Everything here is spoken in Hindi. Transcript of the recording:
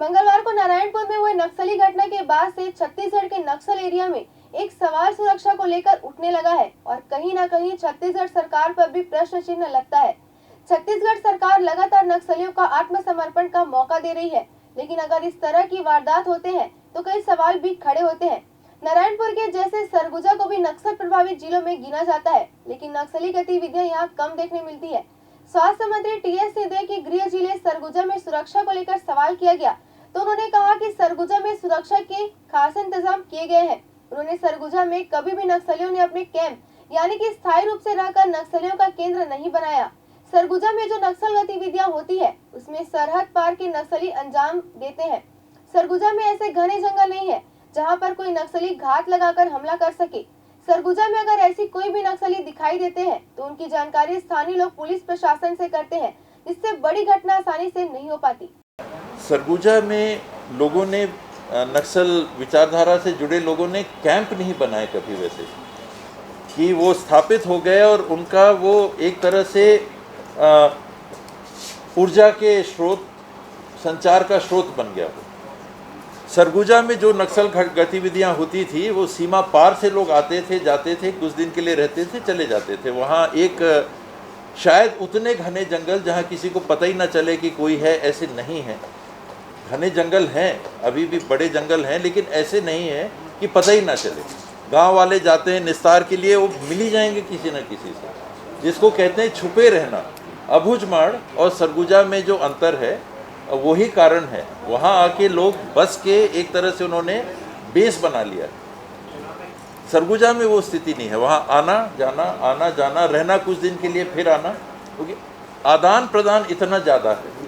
मंगलवार को नारायणपुर में हुए नक्सली घटना के बाद से छत्तीसगढ़ के नक्सल एरिया में एक सवाल सुरक्षा को लेकर उठने लगा है और कहीं ना कहीं छत्तीसगढ़ सरकार पर भी प्रश्न चिन्ह लगता है। छत्तीसगढ़ सरकार लगातार नक्सलियों का आत्मसमर्पण का मौका दे रही है, लेकिन अगर इस तरह की वारदात होते हैं तो कई सवाल भी खड़े होते हैं। नारायणपुर के जैसे सरगुजा को भी नक्सल प्रभावित जिलों में गिना जाता है, लेकिन नक्सली गतिविधियां यहाँ कम देखने मिलती है। स्वास्थ्य मंत्री टीएस सिंहदेव की गृह जिले सरगुजा में सुरक्षा को लेकर सवाल किया गया तो उन्होंने कहा कि सरगुजा में सुरक्षा के खास इंतजाम किए गए हैं। उन्होंने सरगुजा में कभी भी नक्सलियों ने अपने कैंप यानी कि स्थायी रूप से रहकर नक्सलियों का केंद्र नहीं बनाया। सरगुजा में जो नक्सल गतिविधियां होती है उसमें सरहद पार के नक्सली अंजाम देते हैं। सरगुजा में ऐसे घने जंगल नहीं है जहां पर कोई नक्सली घात लगाकर हमला कर सके। सरगुजा में अगर ऐसी कोई भी नक्सली दिखाई देते हैं तो उनकी जानकारी स्थानीय लोग पुलिस प्रशासन से करते हैं, जिससे बड़ी घटना आसानी से नहीं हो पाती। सरगुजा में लोगों ने नक्सल विचारधारा से जुड़े लोगों ने कैंप नहीं बनाए कभी, वैसे कि वो स्थापित हो गए और उनका वो एक तरह से ऊर्जा के स्रोत, संचार का स्रोत बन गया। वो सरगुजा में जो नक्सल गतिविधियां होती थी वो सीमा पार से लोग आते थे, जाते थे, कुछ दिन के लिए रहते थे, चले जाते थे। वहाँ एक शायद उतने घने जंगल जहाँ किसी को पता ही ना चले कि कोई है, ऐसे नहीं है। घने जंगल हैं, अभी भी बड़े जंगल हैं, लेकिन ऐसे नहीं है कि पता ही ना चले। गांव वाले जाते हैं निस्तार के लिए, वो मिल ही जाएंगे किसी न किसी से, जिसको कहते हैं छुपे रहना। अबुझमाड़ और सरगुजा में जो अंतर है वही कारण है। वहाँ आके लोग बस के एक तरह से उन्होंने बेस बना लिया। सरगुजा में वो स्थिति नहीं है। वहाँ आना जाना, रहना कुछ दिन के लिए, फिर आना, क्योंकि आदान प्रदान इतना ज़्यादा है।